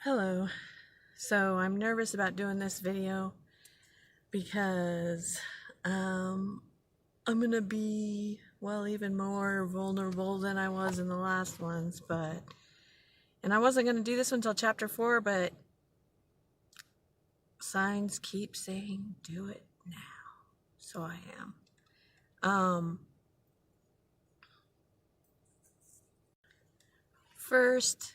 Hello. So I'm nervous about doing this video because I'm gonna be, well, even more vulnerable than I was in the last ones, and I wasn't gonna do this until chapter 4, but signs keep saying do it now, so I am. First,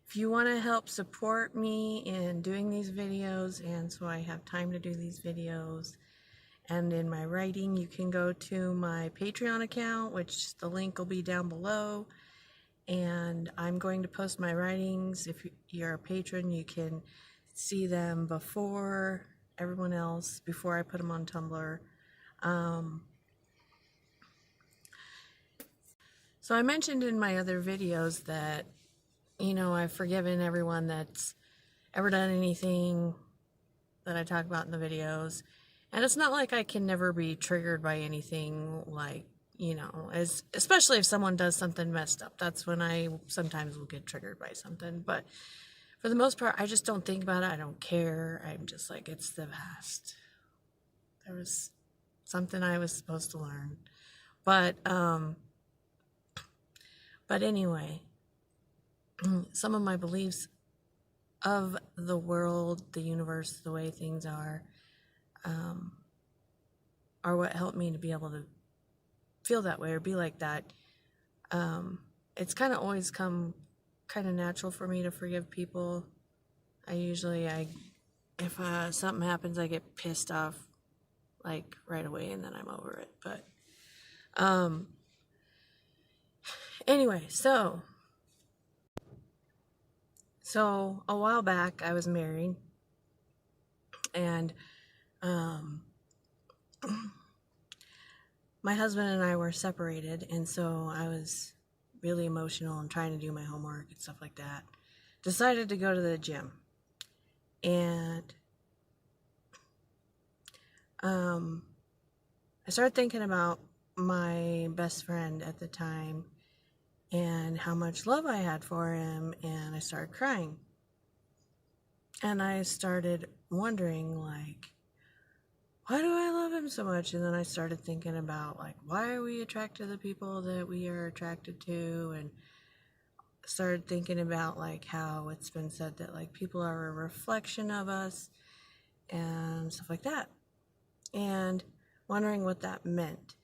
if you want to help support me in doing these videos, and so I have time to do these videos, and in my writing, you can go to my Patreon account, which the link will be down below, and I'm going to post my writings. If you're a patron, you can see them before everyone else, before I put them on Tumblr. So I mentioned in my other videos that I've forgiven everyone that's ever done anything that I talk about in the videos. And it's not like I can never be triggered by anything, like, especially if someone does something messed up. That's when I sometimes will get triggered by something. But for the most part, I just don't think about it. I don't care. I'm just like, it's the past. There was something I was supposed to learn. But anyway, some of my beliefs of the world, the universe, the way things are what helped me to be able to feel that way or be like that. It's kind of always come kind of natural for me to forgive people. If something happens, I get pissed off like right away, and then I'm over it. But anyway, so a while back I was married, and my husband and I were separated, and so I was really emotional and trying to do my homework and stuff like that. Decided to go to the gym, and I started thinking about my best friend at the time and how much love I had for him, and I started crying. And I started wondering, like, why do I love him so much? And then I started thinking about, like, why are we attracted to the people that we are attracted to? And started thinking about, like, how it's been said that, like, people are a reflection of us and stuff like that. And wondering what that meant.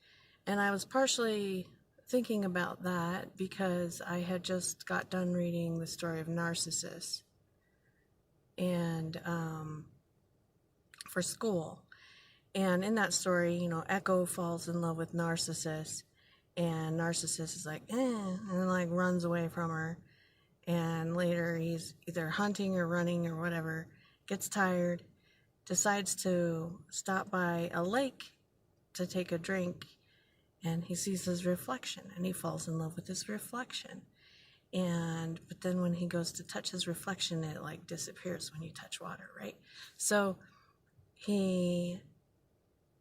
And I was partially thinking about that because I had just got done reading the story of Narcissus, and for school. And in that story, Echo falls in love with Narcissus, and Narcissus is like, and like runs away from her. And later he's either hunting or running or whatever, gets tired, decides to stop by a lake to take a drink, and he sees his reflection, and he falls in love with his reflection. But then when he goes to touch his reflection, it like disappears when you touch water, right? So he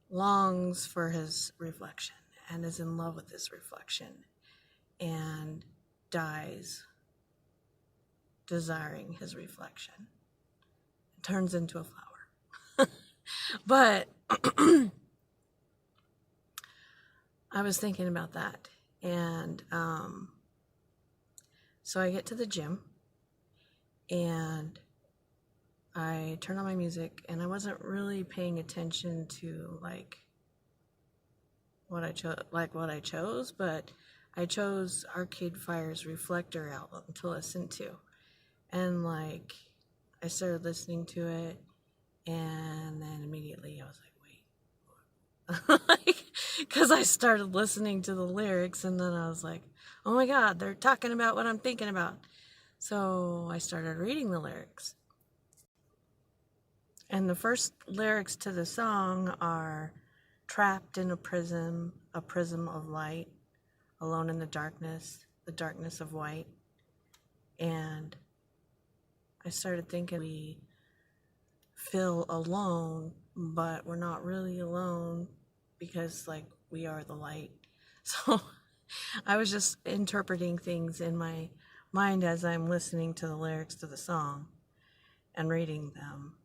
longs for his reflection and is in love with his reflection and dies desiring his reflection. It turns into a flower. But I was thinking about that, and so I get to the gym, and I turn on my music, and I wasn't really paying attention to what I chose, but I chose Arcade Fire's Reflector album to listen to, and I started listening to it, and then immediately I was like, wait, because I started listening to the lyrics, and then I was like, oh my God, they're talking about what I'm thinking about. So I started reading the lyrics. And the first lyrics to the song are, trapped in a prism of light, alone in the darkness of white. And I started thinking we feel alone, but we're not really alone because we are the light. So I was just interpreting things in my mind as I'm listening to the lyrics to the song and reading them.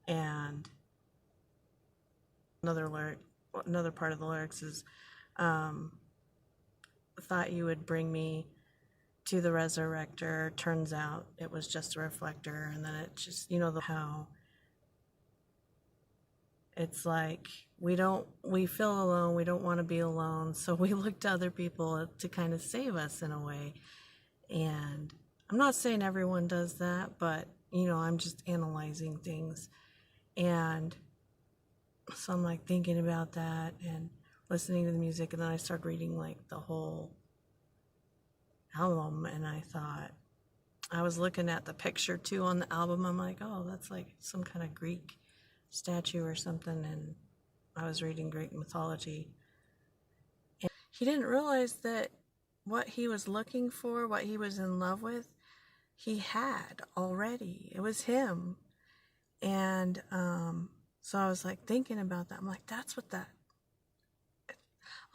And another part of the lyrics is, thought you would bring me to the resurrector. Turns out it was just a reflector. And then it just, how it's like we feel alone, we don't want to be alone, so we look to other people to kind of save us in a way. And I'm not saying everyone does that, but I'm just analyzing things. And so I'm like thinking about that and listening to the music, and then I started reading like the whole album, and I thought, I was looking at the picture too on the album. I'm like, oh, that's like some kind of Greek statue or something. And I was reading Greek mythology, and he didn't realize that what he was looking for, what he was in love with, he had already. It was him. And so I was like thinking about that. I'm like, that's what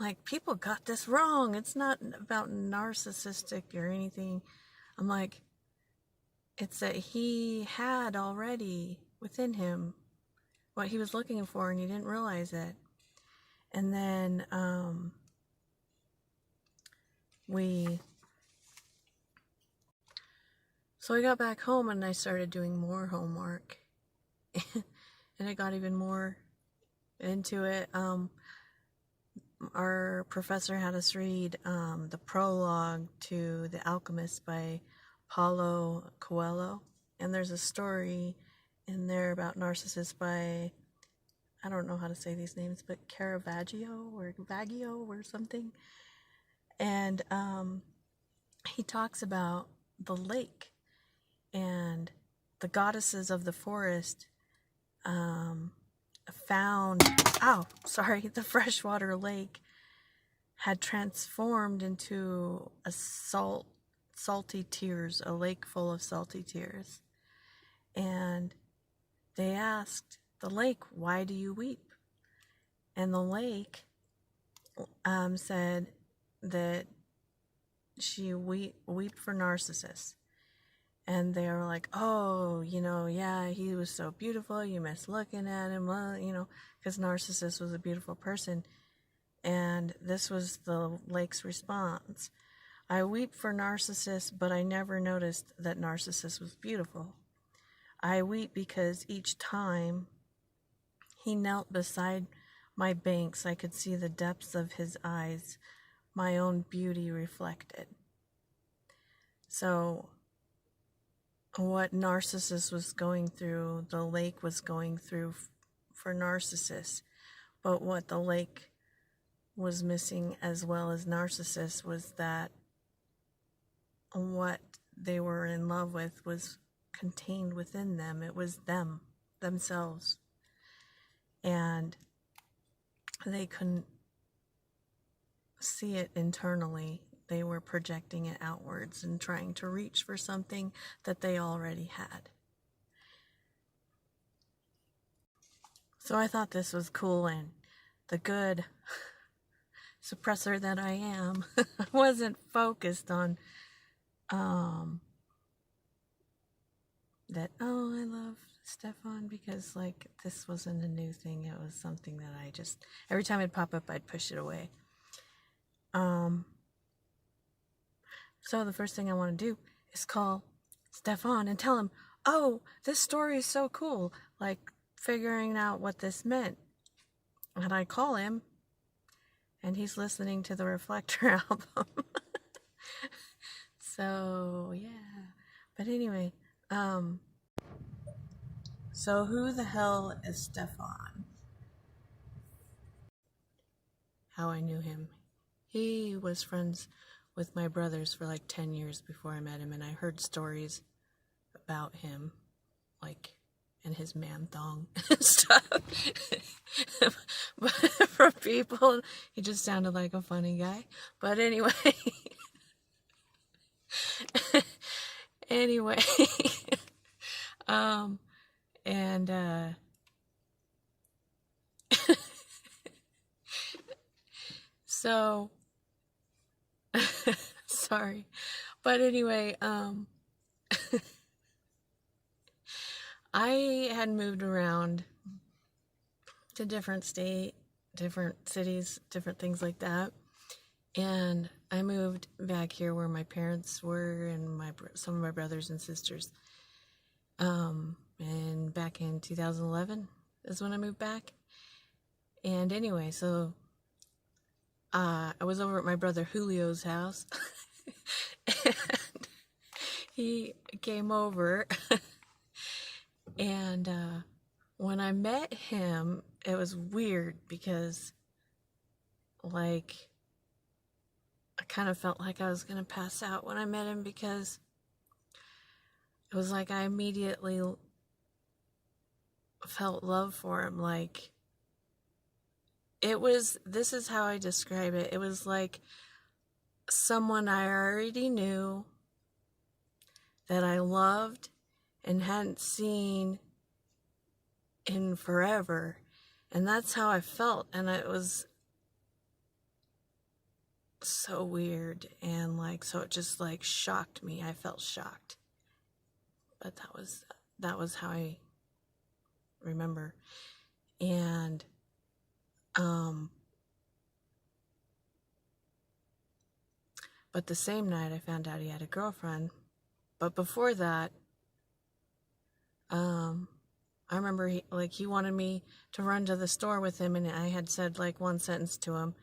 like, people got this wrong. It's not about narcissistic or anything. I'm like, it's that he had already within him what he was looking for, and he didn't realize it. And then so I got back home and I started doing more homework. And I got even more into it. Our professor had us read the prologue to The Alchemist by Paulo Coelho. And there's a story in there about Narcissus by, I don't know how to say these names, but Caravaggio or something. And he talks about the lake, and the goddesses of the forest found, the freshwater lake had transformed into a salty tears, a lake full of salty tears. And they asked the lake, why do you weep? And the lake said that she weep for Narcissus. And they were like, oh, yeah, he was so beautiful, you miss looking at him, because Narcissus was a beautiful person. And this was the lake's response. I weep for Narcissus, but I never noticed that Narcissus was beautiful. I weep because each time he knelt beside my banks, I could see the depths of his eyes, my own beauty reflected. So what Narcissus was going through, the lake was going through for Narcissus. But what the lake was missing, as well as Narcissus, was that what they were in love with was contained within them. It was themselves. And they couldn't see it internally. They were projecting it outwards and trying to reach for something that they already had. So I thought this was cool, and the good suppressor that I am, I wasn't focused on that, oh, I love Stefan, because like this wasn't a new thing. It was something that I just, every time it'd pop up, I'd push it away. So the first thing I want to do is call Stefan and tell him, oh, this story is so cool, like figuring out what this meant. And I call him, and he's listening to the Reflector album. So, yeah. But anyway, so who the hell is Stefan? How I knew him. He was friends with my brothers for like 10 years before I met him, and I heard stories about him, like, and his man thong and stuff. But for people, he just sounded like a funny guy. But anyway, so Sorry. But anyway, I had moved around to different different cities, different things like that. And I moved back here where my parents were and some of my brothers and sisters. And back in 2011 is when I moved back. And anyway, so I was over at my brother Julio's house. And he came over. And when I met him, it was weird because, like, I kind of felt like I was going to pass out when I met him, because it was like I immediately felt love for him. Like, this is how I describe it. It was like someone I already knew that I loved and hadn't seen in forever. And that's how I felt. And it was so weird. And like, so it just like shocked me. I felt shocked. But that was how I remember. And but the same night I found out he had a girlfriend. But before that, I remember he wanted me to run to the store with him, and I had said like one sentence to him,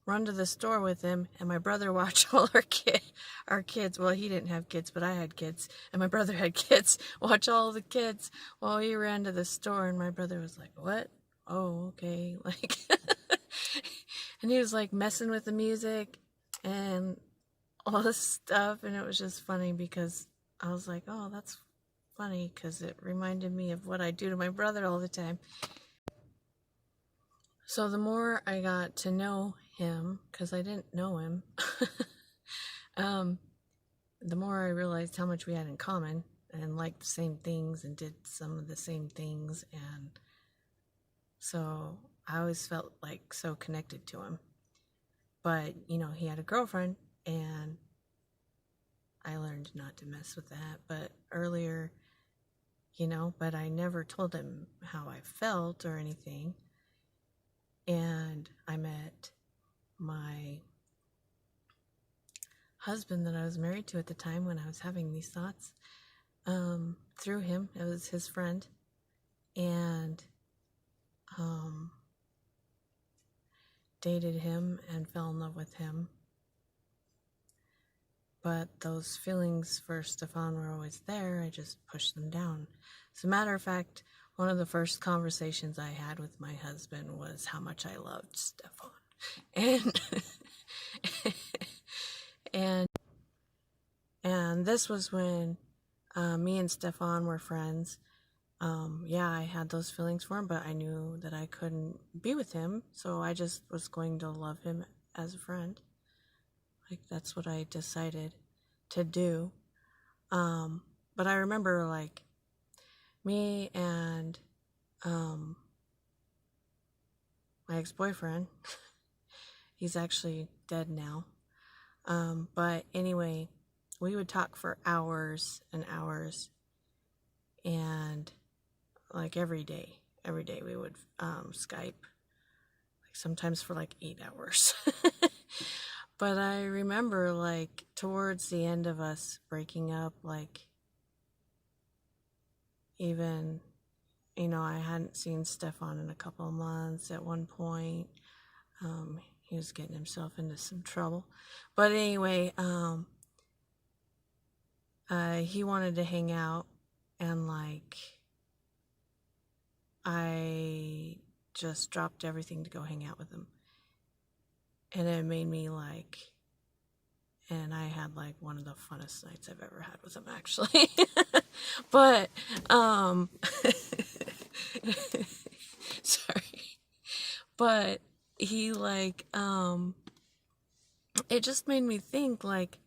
run to the store with him, and my brother watch all our kids. Well, he didn't have kids, but I had kids, and my brother had kids. Watch all the kids while he ran to the store, and my brother was like, what? Oh, okay. Like, and he was like messing with the music and all this stuff, and it was just funny because I was like, oh, that's funny, because it reminded me of what I do to my brother all the time. So the more I got to know him, because I didn't know him, the more I realized how much we had in common and liked the same things and did some of the same things. And so I always felt like so connected to him. But, you know, he had a girlfriend, and I learned not to mess with that. But earlier, you know, but I never told him how I felt or anything. And I met my husband that I was married to at the time when I was having these thoughts, through him. It was his friend. And dated him and fell in love with him. But those feelings for Stefan were always there. I just pushed them down. As a matter of fact, one of the first conversations I had with my husband was how much I loved Stefan. And this was when me and Stefan were friends. Yeah, I had those feelings for him, but I knew that I couldn't be with him, so I just was going to love him as a friend. Like, that's what I decided to do. But I remember, like, me and my ex-boyfriend, he's actually dead now. But anyway, we would talk for hours and hours, and like every day we would Skype, like sometimes for like 8 hours. But I remember, like, towards the end of us breaking up, like, even, you know, I hadn't seen Stefan in a couple of months at one point. He was getting himself into some trouble. But anyway, he wanted to hang out, and, like, I just dropped everything to go hang out with him. And it made me, like, and I had, like, one of the funnest nights I've ever had with him, actually. But, sorry. But he, like, it just made me think, like,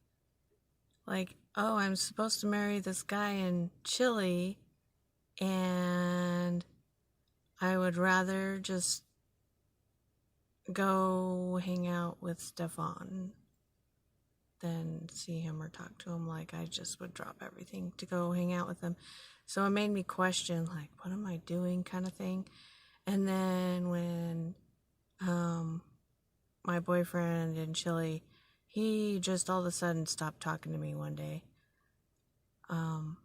oh, I'm supposed to marry this guy in Chile, and I would rather just go hang out with Stefan than see him or talk to him. Like, I just would drop everything to go hang out with him. So it made me question, like, what am I doing, kind of thing. And then when my boyfriend in Chile, he just all of a sudden stopped talking to me one day. And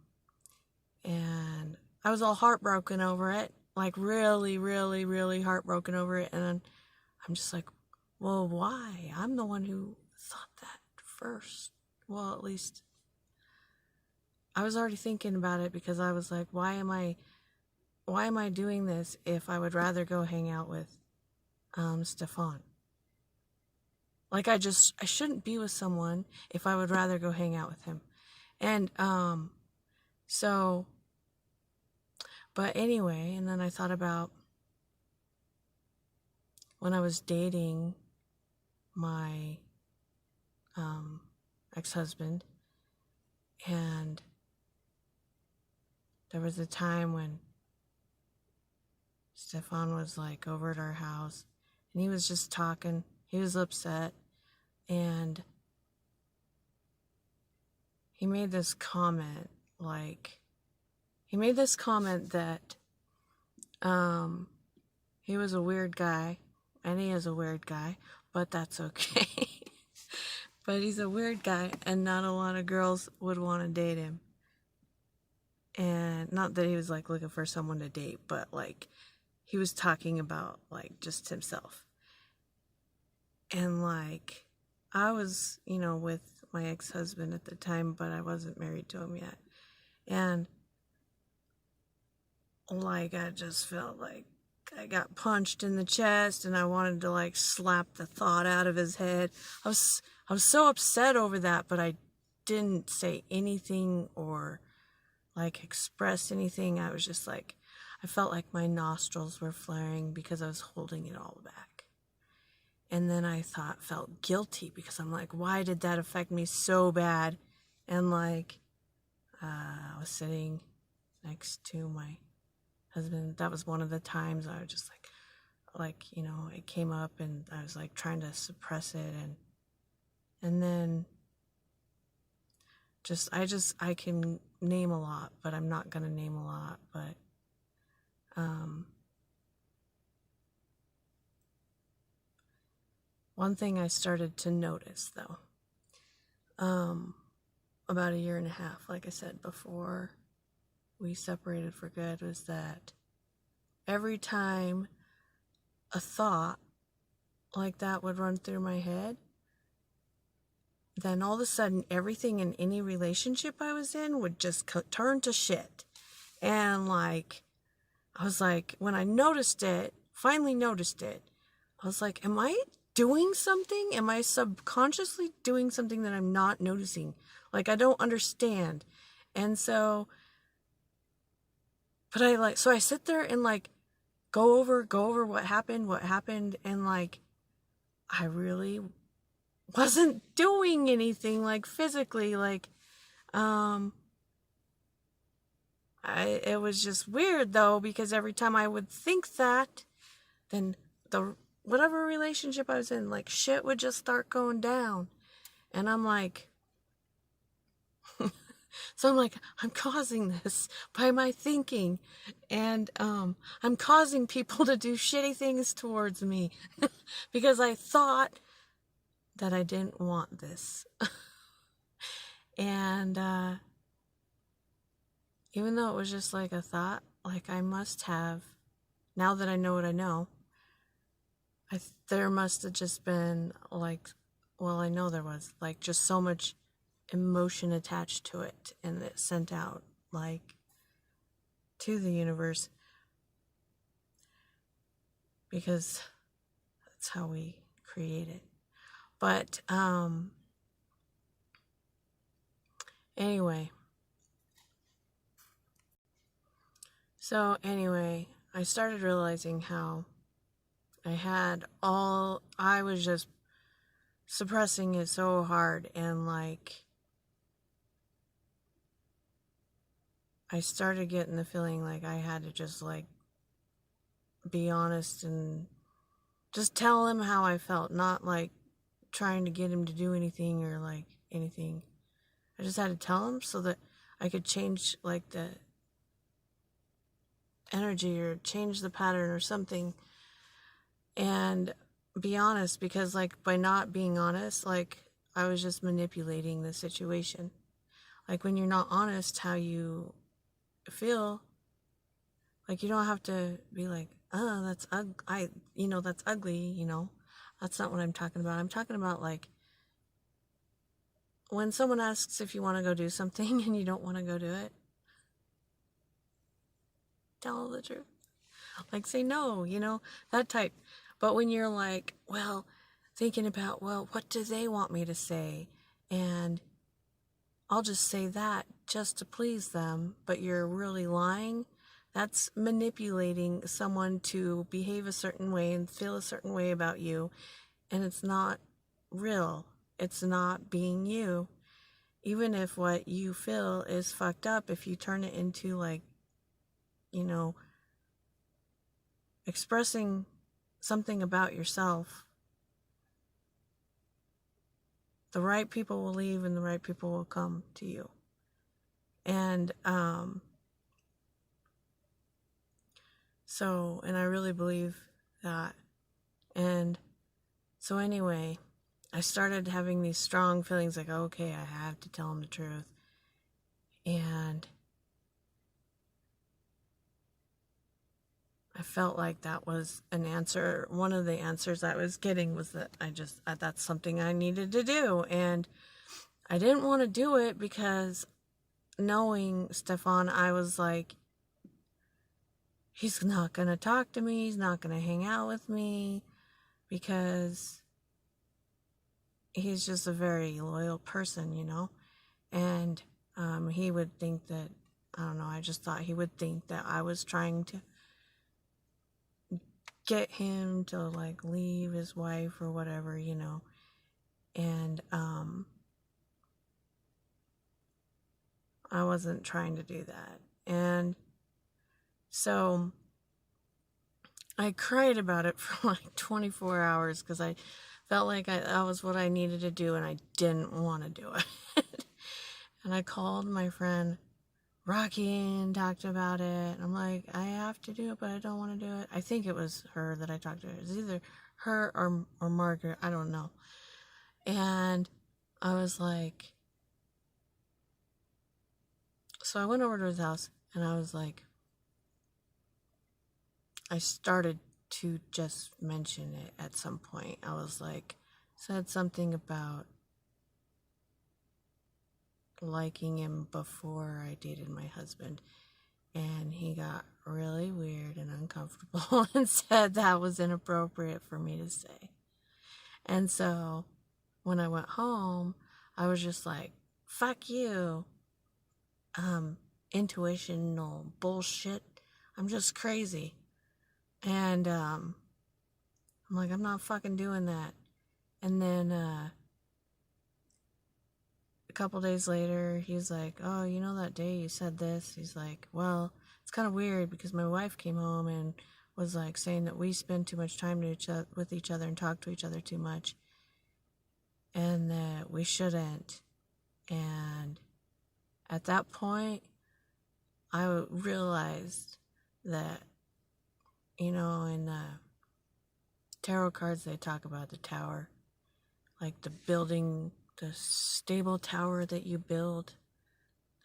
I was all heartbroken over it, like really, really, really heartbroken over it. And I'm just like, well, why? I'm the one who thought that first. Well, at least I was already thinking about it, because I was like, why am I doing this if I would rather go hang out with Stefan? Like, I shouldn't be with someone if I would rather go hang out with him. And but anyway, and then I thought about when I was dating my ex-husband, and there was a time when Stefan was like over at our house, and he was just talking. He was upset, and he made this comment, that he was a weird guy, and he is a weird guy, but that's okay. But he's a weird guy, and not a lot of girls would want to date him. And not that he was like looking for someone to date, but like he was talking about like just himself. And like, I was, with my ex-husband at the time, but I wasn't married to him yet. And like, I just felt like I got punched in the chest, and I wanted to like slap the thought out of his head. I was so upset over that, but I didn't say anything or like express anything. I was just like, I felt like my nostrils were flaring because I was holding it all back. And then I felt guilty, because I'm like, why did that affect me so bad? And like, I was sitting next to my husband. That was one of the times I was just like, it came up, and I was like trying to suppress it. And then I can name a lot, but I'm not going to name a lot. But, one thing I started to notice, though, about 1.5 years, like I said before we separated for good, was that every time a thought like that would run through my head, then all of a sudden everything in any relationship I was in would just turn to shit. And like, I was like, when I finally noticed it, I was like, am I doing something? Am I subconsciously doing something that I'm not noticing? Like, I don't understand. And so, but I sit there and like go over what happened, and like, I really wasn't doing anything like physically, like, it was just weird though, because every time I would think that, then whatever relationship I was in, like, shit would just start going down. And I'm like, so I'm like, I'm causing this by my thinking, and I'm causing people to do shitty things towards me because I thought that I didn't want this. And even though it was just like a thought, like, I must have, now that I know what I know, there must have just been like, well, I know there was like just so much emotion attached to it, and it sent out like to the universe, because that's how we create it. But anyway, I started realizing how I was just suppressing it so hard, and like, I started getting the feeling like I had to just like be honest and just tell him how I felt, not like trying to get him to do anything or like anything. I just had to tell him so that I could change like the energy or change the pattern or something, and be honest, because like by not being honest, like I was just manipulating the situation. Like when you're not honest how you feel, like you don't have to be like, oh, that's that's ugly, That's not what I'm talking about. I'm talking about like when someone asks if you want to go do something and you don't want to go do it, tell the truth. Like say no, that type. But when you're like, well, thinking about, well, what do they want me to say? And I'll just say that just to please them, but you're really lying. That's manipulating someone to behave a certain way and feel a certain way about you. And it's not real. It's not being you. Even if what you feel is fucked up, if you turn it into like, expressing something about yourself, the right people will leave and the right people will come to you. And and I really believe that. And so anyway, I started having these strong feelings like, okay, I have to tell him the truth. And I felt like that was an answer. One of the answers I was getting was that that's something I needed to do. And I didn't want to do it because knowing Stefan, I was like, he's not going to talk to me. He's not going to hang out with me because he's just a very loyal person, And he would think that, I don't know, I just thought he would think that I was trying to get him to like leave his wife or whatever, And I wasn't trying to do that. And so I cried about it for like 24 hours because I felt like that was what I needed to do and I didn't want to do it. And I called my friend Rocky and talked about it. I'm like, I have to do it, but I don't want to do it. I think it was her that I talked to. It was either her or Margaret. I don't know. And I was like, so I went over to his house and I was like, I started to just mention it at some point. I was like, said something about liking him before I dated my husband. And he got really weird and uncomfortable and said that was inappropriate for me to say. And so when I went home, I was just like, fuck you. Intuitional bullshit. I'm just crazy. And I'm like, I'm not fucking doing that. And then a couple days later, he's like, oh, that day you said this? He's like, well, it's kind of weird because my wife came home and was like saying that we spend too much time with each other and talk to each other too much and that we shouldn't. And at that point, I realized that, in the tarot cards, they talk about the tower, like the building, the stable tower that you build,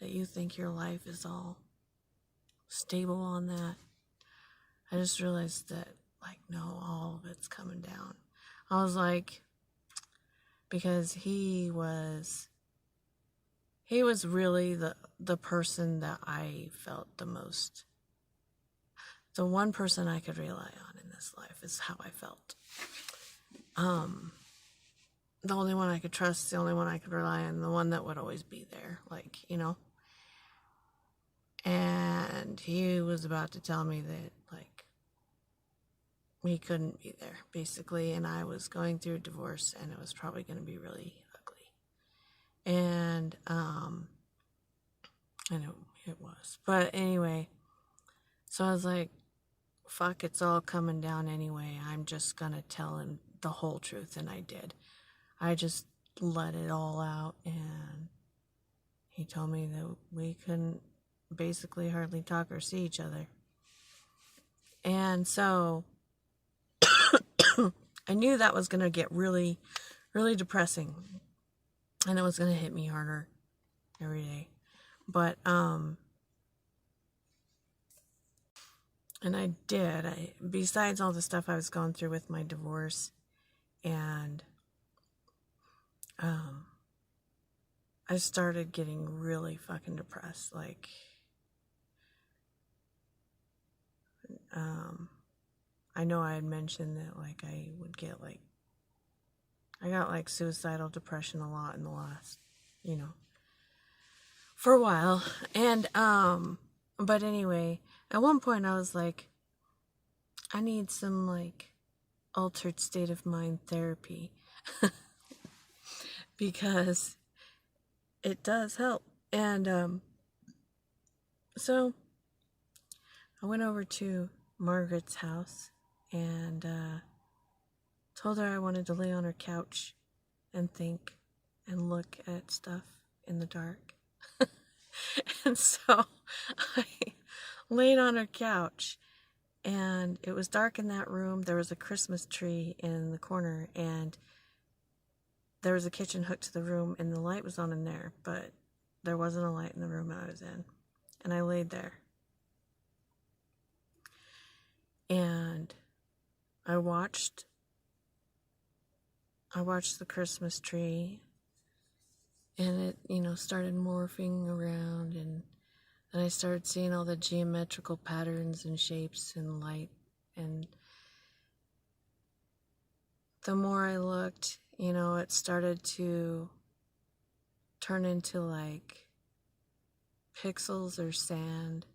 that you think your life is all stable on that. I just realized that, like, no, all of it's coming down. I was like, because he was really the person that I felt the most. The one person I could rely on in this life is how I felt. The only one I could trust, the only one I could rely on, the one that would always be there, like, And he was about to tell me that, like, he couldn't be there, basically, and I was going through a divorce, and it was probably going to be really ugly. And, I know it was. But anyway, so I was like, fuck, it's all coming down anyway. I'm just going to tell him the whole truth, and I did. I just let it all out, and he told me that we couldn't basically hardly talk or see each other. And so I knew that was going to get really, really depressing, and it was going to hit me harder every day. But, and I did. Besides all the stuff I was going through with my divorce, and I started getting really fucking depressed. Like, I know I had mentioned that, like, I would get, like, I got, like, suicidal depression a lot in the last, for a while. And, but anyway, at one point I was like, I need some, like, altered state of mind therapy. Because it does help. And, so I went over to Margaret's house and told her I wanted to lay on her couch and think and look at stuff in the dark. And so I laid on her couch, and it was dark in that room. There was a Christmas tree in the corner, and there was a kitchen hooked to the room, and the light was on in there, but there wasn't a light in the room I was in. And I laid there. And I watched the Christmas tree, and it, started morphing around, and then I started seeing all the geometrical patterns and shapes and light. And the more I looked, it started to turn into like pixels or sand,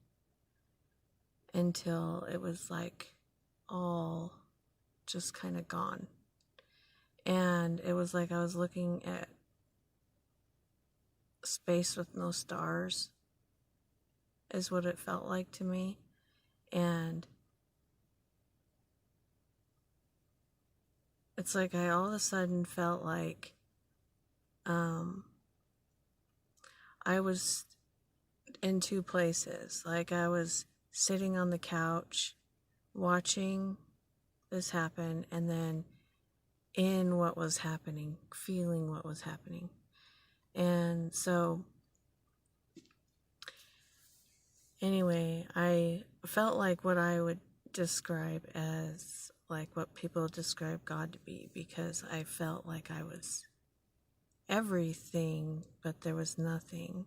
until it was like all just kind of gone. And it was like I was looking at space with no stars, is what it felt like to me. And it's like I all of a sudden felt like I was in two places. Like I was sitting on the couch watching this happen, and then in what was happening, feeling what was happening. And so anyway, I felt like what I would describe as like what people describe God to be, because I felt like I was everything, but there was nothing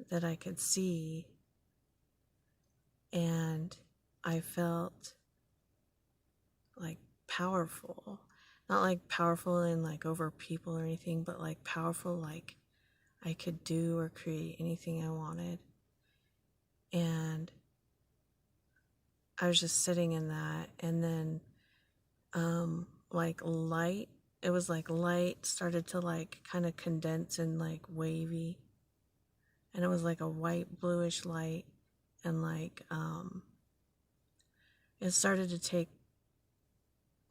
that I could see. And I felt like powerful, not like powerful in like over people or anything, but like powerful, like I could do or create anything I wanted. And I was just sitting in that, and then like light, it was like light started to like kind of condense and like wavy, and it was like a white bluish light, and like it started to take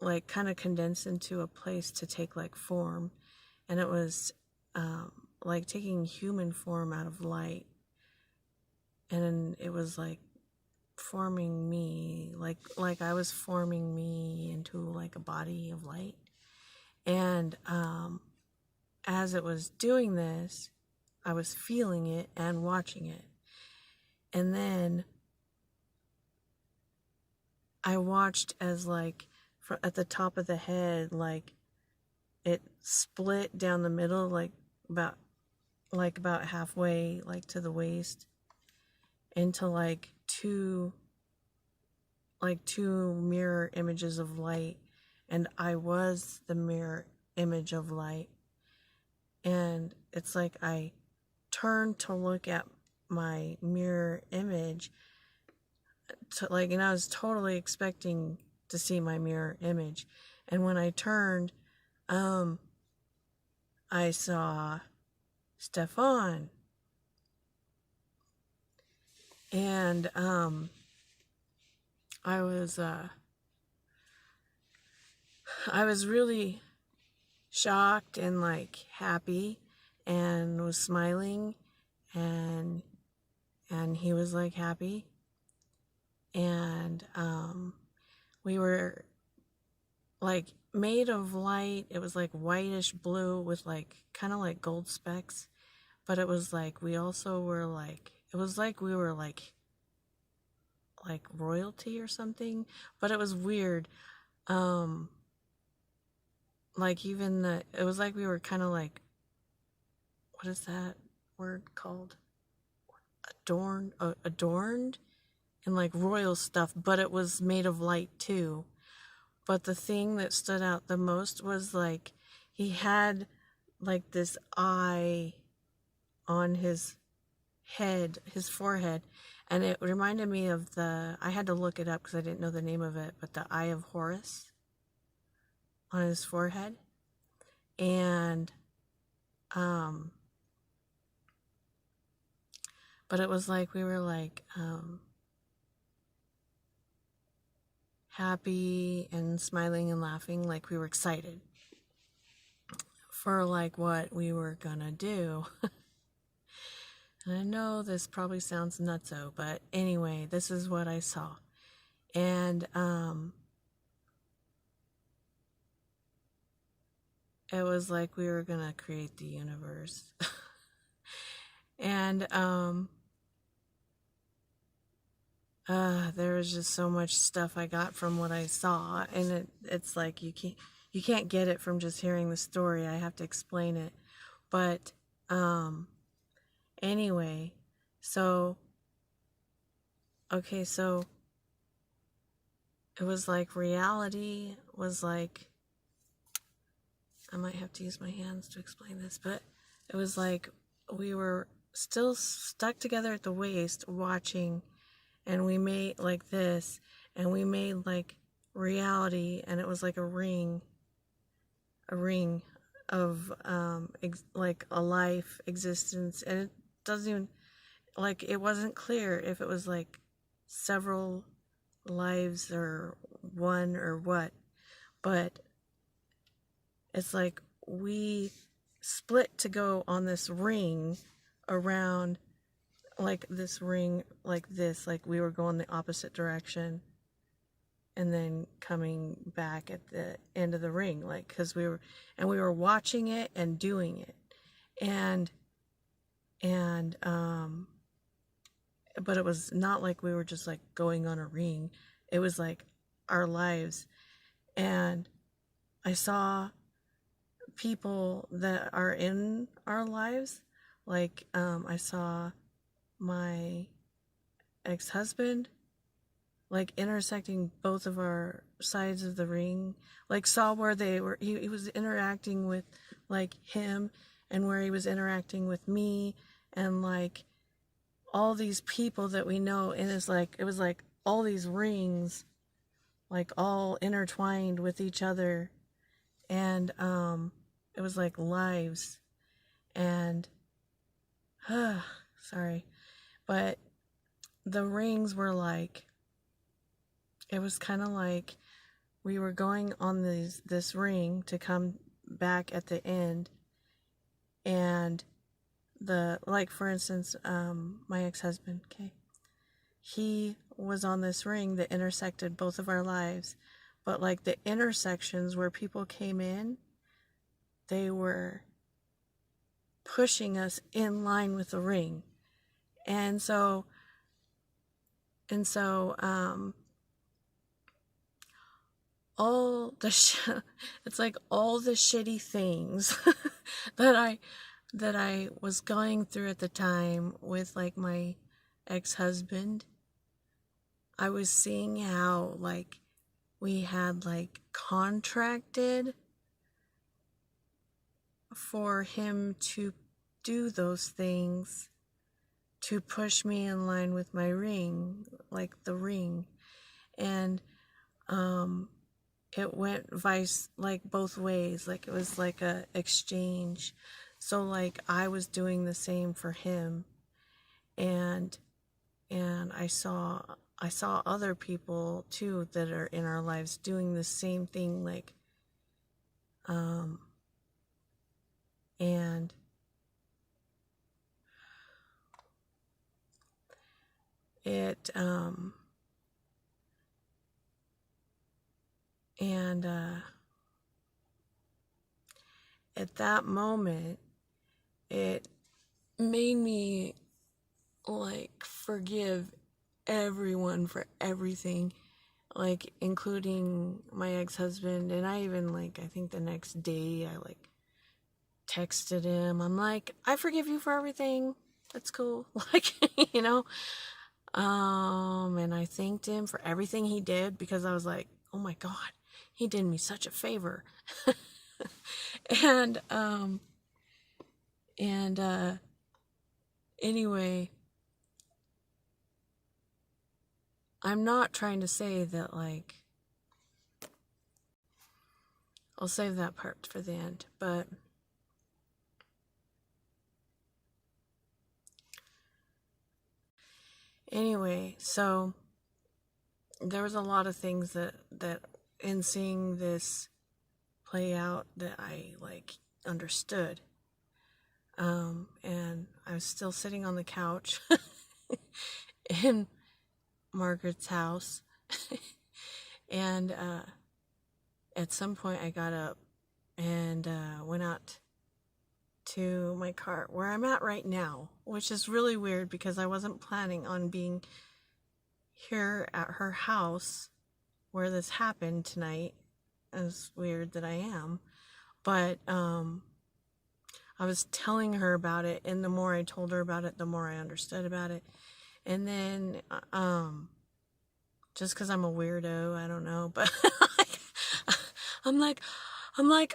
like kind of condense into a place to take like form, and it was like taking human form out of light, and then it was like forming me, like I was forming me into like a body of light. And as it was doing this, I was feeling it and watching it. And then I watched as like at the top of the head, like it split down the middle, like about halfway, like to the waist, into like two mirror images of light, and I was the mirror image of light. And it's like I turned to look at my mirror image, and I was totally expecting to see my mirror image. And when I turned, I saw Stefan. And I was really shocked and like happy and was smiling, and he was like happy, and we were like made of light. It was like whitish blue with like kind of like gold specks, but it was like we also were like, it was like we were like royalty or something, but it was weird. Like even it was like we were kind of like, what is that word called? Adorned and like royal stuff, but it was made of light too. But the thing that stood out the most was like he had like this eye on his head, his forehead, and it reminded me of I had to look it up because I didn't know the name of it, but the Eye of Horus on his forehead. And but it was like we were like happy and smiling and laughing, like we were excited for like what we were gonna do. And I know this probably sounds nutso, but anyway, this is what I saw. And it was like we were gonna create the universe. And there was just so much stuff I got from what I saw, and it's like you can't get it from just hearing the story. I have to explain it. But anyway, so okay, so it was like reality was like, I might have to use my hands to explain this, but it was like we were still stuck together at the waist watching, and we made like this, and we made like reality, and it was like a ring of like a life existence, and it doesn't even, like, it wasn't clear if it was like several lives or one or what, but it's like we split to go on this ring around, like this ring, like this, like we were going the opposite direction and then coming back at the end of the ring, like, because we were watching it and doing it, and but it was not like we were just like going on a ring. It was like our lives. And I saw people that are in our lives, like I saw my ex-husband like intersecting both of our sides of the ring, like saw where they were, he was interacting with like him, and where he was interacting with me, and like all these people that we know, and it's like it was like all these rings like all intertwined with each other, and it was like lives, and sorry, but the rings were like, it was kind of like we were going on this ring to come back at the end, and like for instance, my ex-husband, okay, he was on this ring that intersected both of our lives, but like the intersections where people came in, they were pushing us in line with the ring, and so all the it's like all the shitty things that I was going through at the time with like my ex-husband, I was seeing how like we had like contracted for him to do those things to push me in line with my ring, like the ring, and it went like both ways, like it was like a exchange. So like I was doing the same for him, and I saw other people too that are in our lives doing the same thing, like And it, at that moment, it made me like forgive everyone for everything, like including my ex-husband. And I even, like, I think the next day I like texted him. I'm like, I forgive you for everything. That's cool. Like, you know, and I thanked him for everything he did, because I was like, oh my God, he did me such a favor. and anyway, I'm not trying to say that, like, I'll save that part for the end, but anyway, so there was a lot of things that in seeing this play out that I, like, understood. And I was still sitting on the couch in Margaret's house. And at some point I got up and went out to my car, where I'm at right now, which is really weird because I wasn't planning on being here at her house where this happened tonight. It's weird that I am, but I was telling her about it, and the more I told her about it, the more I understood about it. And then just because I'm a weirdo, I don't know, but I'm like,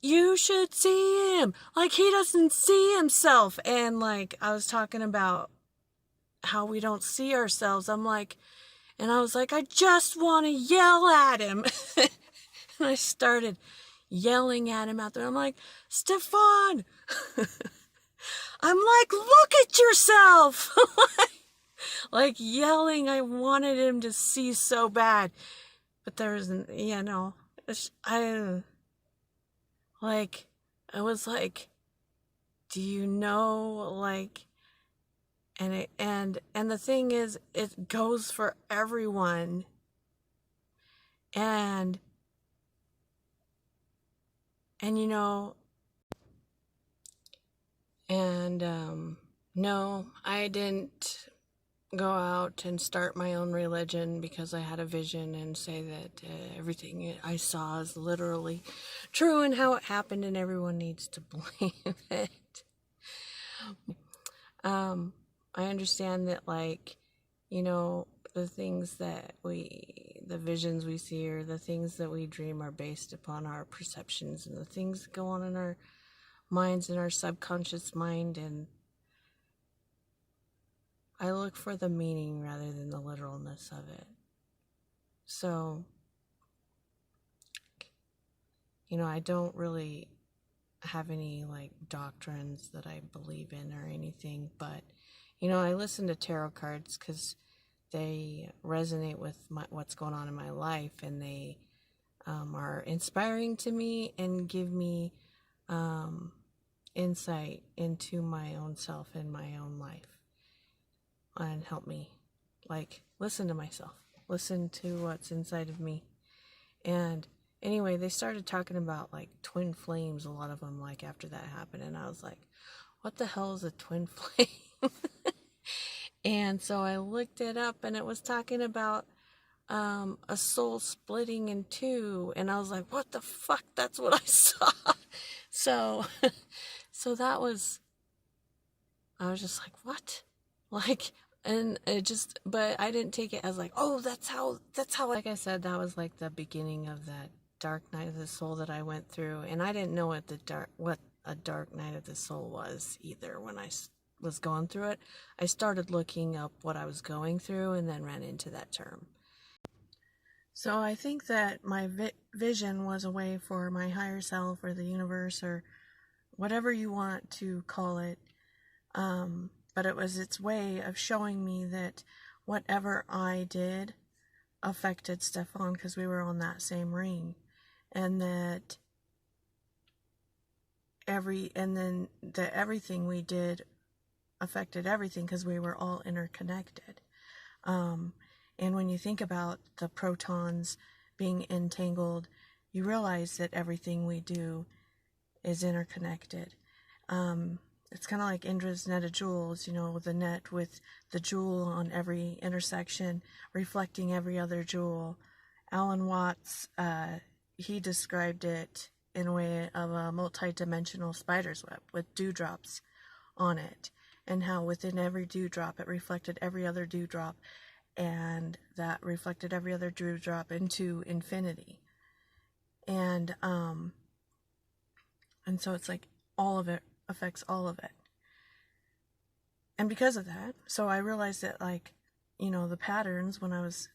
you should see him. Like, he doesn't see himself. And like, I was talking about how we don't see ourselves. I'm like, and I was like, I just want to yell at him. And I started yelling at him out there. I'm like, Stefan, I'm like, look at yourself. Like yelling. I wanted him to see so bad. But there isn't, you know, I was like, do you know, like, and the thing is, it goes for everyone. And you know, and no, I didn't go out and start my own religion because I had a vision and say that everything I saw is literally true and how it happened, and everyone needs to believe it. I understand that, like, you know, the things that the visions we see, or the things that we dream, are based upon our perceptions and the things that go on in our minds, in our subconscious mind. And I look for the meaning rather than the literalness of it. So, you know, I don't really have any, like, doctrines that I believe in or anything, but, you know, I listen to tarot cards because they resonate with what's going on in my life, and they are inspiring to me and give me insight into my own self and my own life, and help me, like, listen to myself, listen to what's inside of me. And anyway, they started talking about, like, twin flames, a lot of them, like, after that happened, and I was like, what the hell is a twin flame? And so I looked it up, and it was talking about a soul splitting in two, and I was like, what the fuck? That's what I saw. So that was, I was just like, what? Like, and it just, but I didn't take it as like, oh, that's how, like I said, that was like the beginning of that dark night of the soul that I went through. And I didn't know what a dark night of the soul was either. When I was going through it, I started looking up what I was going through, and then ran into that term. So I think that my vision was a way for my higher self, or the universe, or whatever you want to call it, but it was its way of showing me that whatever I did affected Stefan, because we were on that same ring, and that and then everything we did affected everything because we were all interconnected. And when you think about the protons being entangled, you realize that everything we do is interconnected. It's kind of like Indra's net of jewels, you know, the net with the jewel on every intersection, reflecting every other jewel. Alan Watts, he described it in a way of a multi-dimensional spider's web with dewdrops on it, and how within every dewdrop it reflected every other dewdrop, and that reflected every other dewdrop into infinity. And so it's like all of it affects all of it. And because of that, so I realized that, like, you know, the patterns, when I was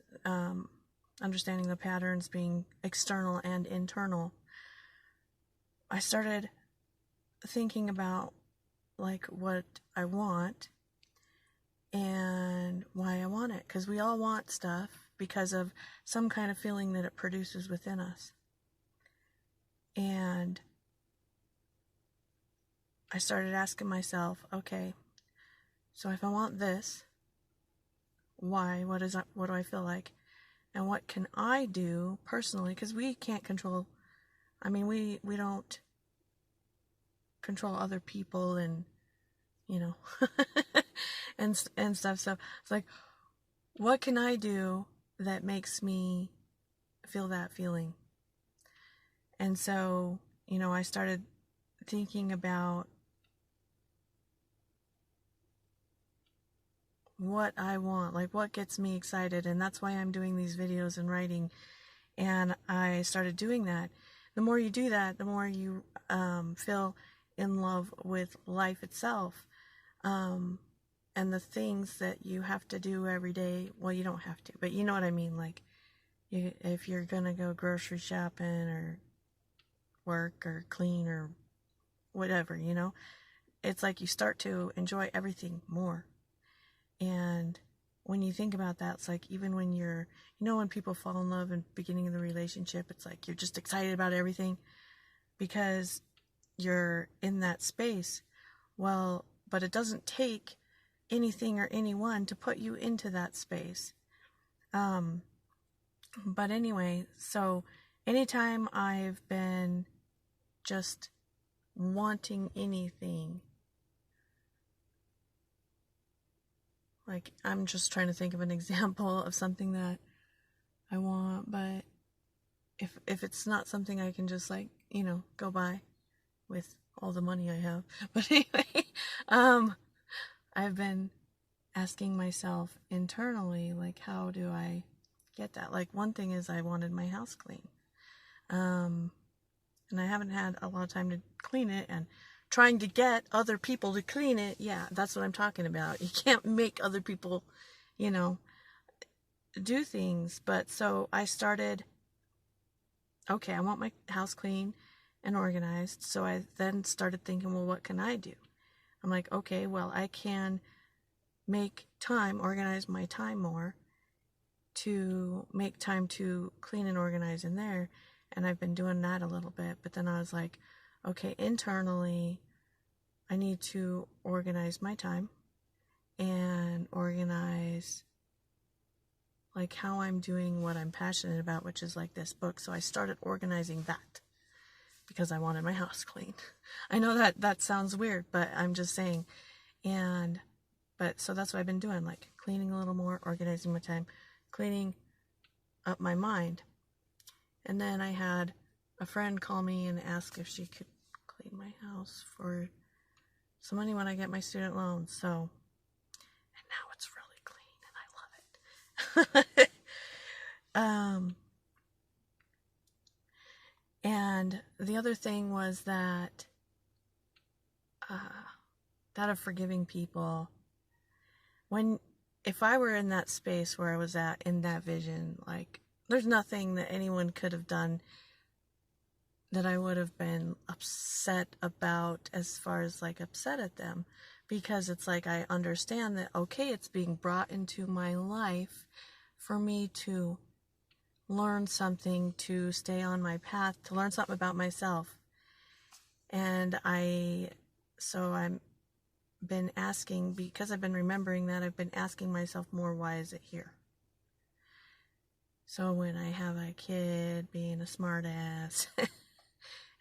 understanding the patterns being external and internal, I started thinking about, like, what I want and why I want it. Because we all want stuff because of some kind of feeling that it produces within us. And I started asking myself, okay, so if I want this, why? What do I feel like? And what can I do personally? Because we can't control, I mean, we don't control other people and, you know, and stuff. So it's like, what can I do that makes me feel that feeling? And so, you know, I started thinking about what I want, like what gets me excited, and that's why I'm doing these videos and writing. And I started doing that. The more you do that, the more you feel in love with life itself, and the things that you have to do every day. Well, you don't have to, but you know what I mean. Like, if you're gonna go grocery shopping or work or clean or whatever, you know, it's like you start to enjoy everything more. And when you think about that, it's like, even when you're, you know, when people fall in love in the beginning of the relationship, it's like you're just excited about everything because you're in that space. Well, but it doesn't take anything or anyone to put you into that space. But anyway, so anytime I've been just wanting anything, like, I'm just trying to think of an example of something that I want, but if it's not something I can just, like, you know, go buy with all the money I have. But anyway, I've been asking myself internally, like, how do I get that? Like, one thing is I wanted my house clean. And I haven't had a lot of time to clean it, and trying to get other people to clean it, yeah, that's what I'm talking about. You can't make other people, you know, do things. But so I started, okay, I want my house clean and organized. So I then started thinking, well, what can I do? I'm like, okay, well, I can make time, organize my time more to make time to clean and organize in there. And I've been doing that a little bit. But then I was like, okay, internally, I need to organize my time and organize, like, how I'm doing what I'm passionate about, which is like this book. So I started organizing that because I wanted my house clean. I know that sounds weird, but I'm just saying. But so that's what I've been doing, like cleaning a little more, organizing my time, cleaning up my mind. And then I had a friend call me and ask if she could clean my house for some money when I get my student loans. So, and now it's really clean and I love it. And the other thing was that of forgiving people. If I were in that space where I was at, in that vision, like, there's nothing that anyone could have done that I would have been upset about, as far as, like, upset at them, because it's like, I understand that, okay, it's being brought into my life for me to learn something, to stay on my path, to learn something about myself. And so I'm been asking, because I've been remembering that, I've been asking myself more, why is it here? So when I have a kid being a smart ass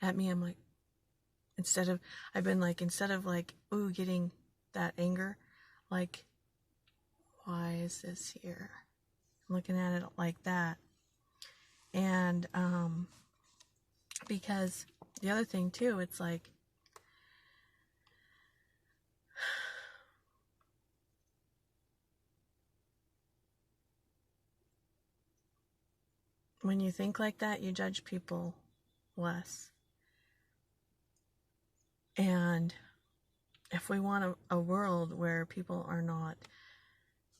at me, I'm like, instead of ooh, getting that anger, like, why is this here? I'm looking at it like that. And because the other thing too, it's like, when you think like that, you judge people less. And if we want a world where people are not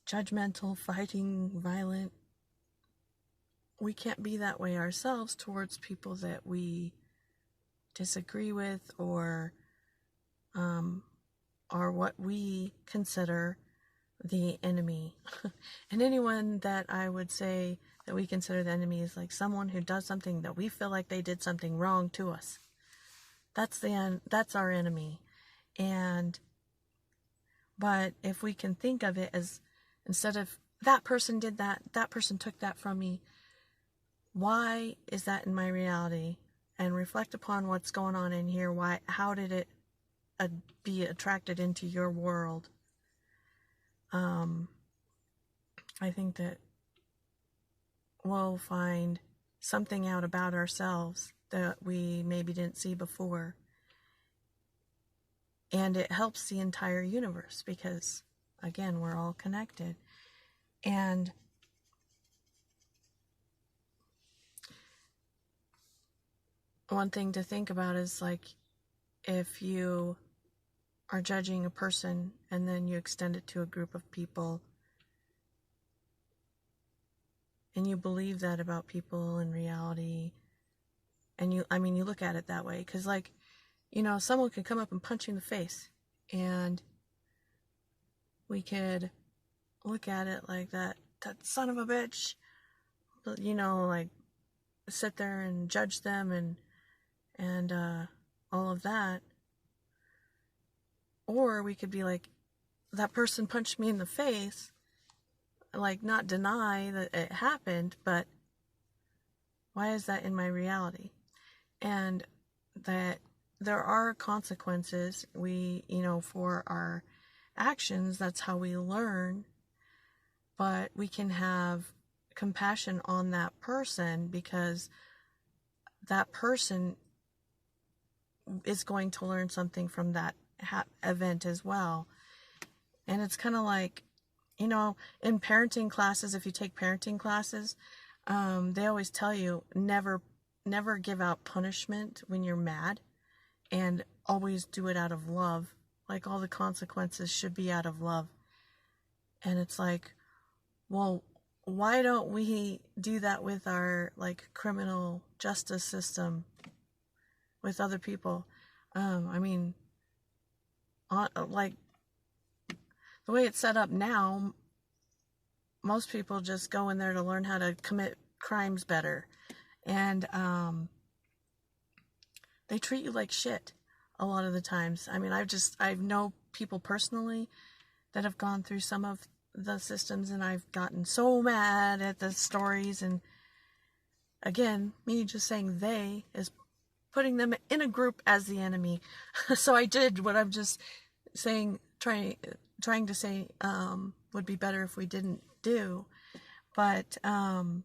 judgmental, fighting, violent, we can't be that way ourselves towards people that we disagree with, or what we consider the enemy. And anyone that I would say that we consider the enemy is like someone who does something that we feel like they did something wrong to us. That's our enemy. But if we can think of it as, instead of that person did that, that person took that from me, why is that in my reality? And reflect upon what's going on in here. How did it be attracted into your world? I think that we'll find something out about ourselves that we maybe didn't see before. And it helps the entire universe because, again, we're all connected. And one thing to think about is, like, if you are judging a person and then you extend it to a group of people, and you believe that about people in reality, and you look at it that way, because, like, someone could come up and punch you in the face, and we could look at it like that son of a bitch, like, sit there and judge them and all of that. Or we could be like, that person punched me in the face, like, not deny that it happened, but why is that in my reality? And that there are consequences, for our actions. That's how we learn. But we can have compassion on that person, because that person is going to learn something from that event as well. And it's kind of like, in parenting classes, if you take parenting classes, they always tell you never give out punishment when you're mad, and always do it out of love. Like, all the consequences should be out of love. And it's like, well, why don't we do that with our, like, criminal justice system with other people? Like, the way it's set up now, most people just go in there to learn how to commit crimes better. And they treat you like shit a lot of the times. I know people personally that have gone through some of the systems, and I've gotten so mad at the stories. And again, me just saying they is putting them in a group as the enemy. So I did what I'm just saying, trying to say would be better if we didn't do. But I'm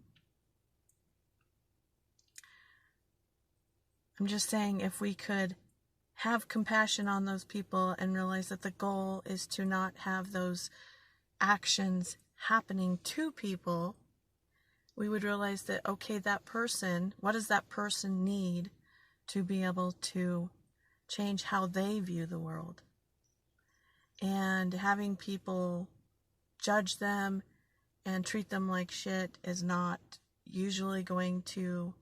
just saying, if we could have compassion on those people and realize that the goal is to not have those actions happening to people, we would realize that, okay, that person, what does that person need to be able to change how they view the world? And having people judge them and treat them like shit is not usually going to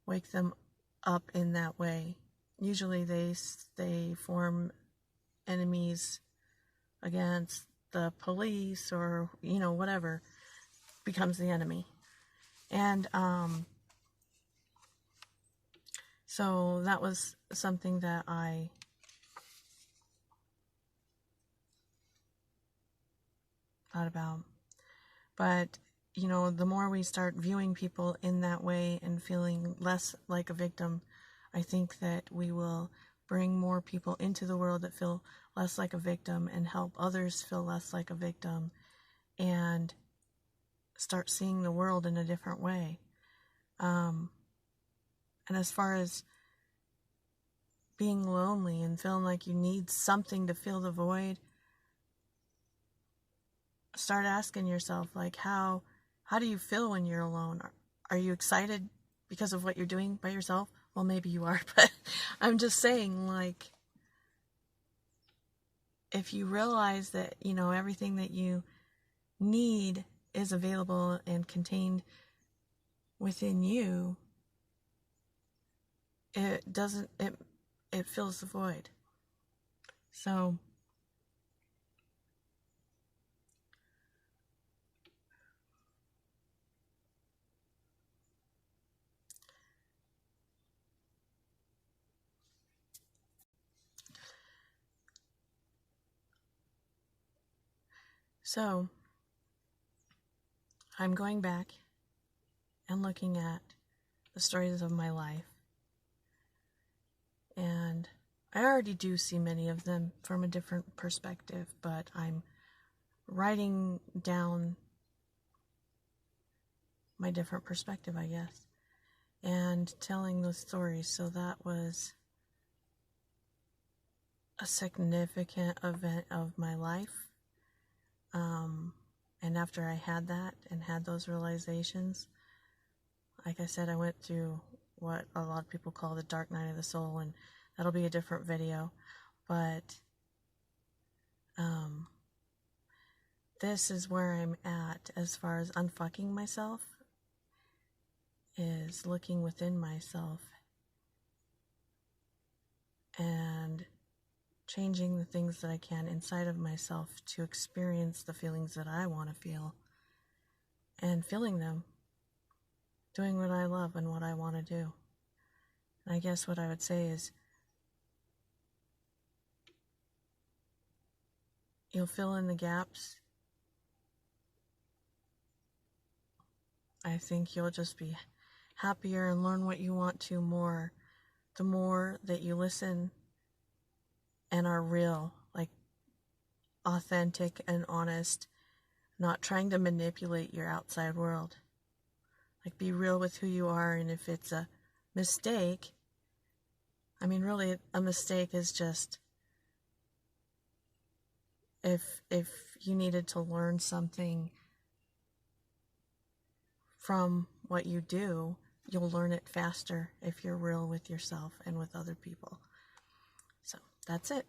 wake them up in that way. Usually they form enemies against the police, or whatever becomes the enemy. And So that was something that I thought about. But, you know, the more we start viewing people in that way and feeling less like a victim, I think that we will bring more people into the world that feel less like a victim and help others feel less like a victim and start seeing the world in a different way. And as far as being lonely and feeling like you need something to fill the void, start asking yourself, like, how do you feel when you're alone? Are you excited because of what you're doing by yourself? Well, maybe you are, but I'm just saying, like, if you realize that, you know, everything that you need is available and contained within you, it fills the void. So I'm going back and looking at the stories of my life, and I already do see many of them from a different perspective, but I'm writing down my different perspective, I guess, and telling those stories. So that was a significant event of my life. And after I had that and had those realizations, like I said, I went through what a lot of people call the dark night of the soul, and that'll be a different video. But this is where I'm at as far as unfucking myself, is looking within myself and changing the things that I can inside of myself to experience the feelings that I want to feel, and feeling them, doing what I love and what I want to do. And I guess what I would say is, you'll fill in the gaps. I think you'll just be happier and learn what you want to more, the more that you listen and are real, like authentic and honest, not trying to manipulate your outside world. Like, be real with who you are, and if it's a mistake, I mean, really, a mistake is just if you needed to learn something from what you do, you'll learn it faster if you're real with yourself and with other people. So that's it.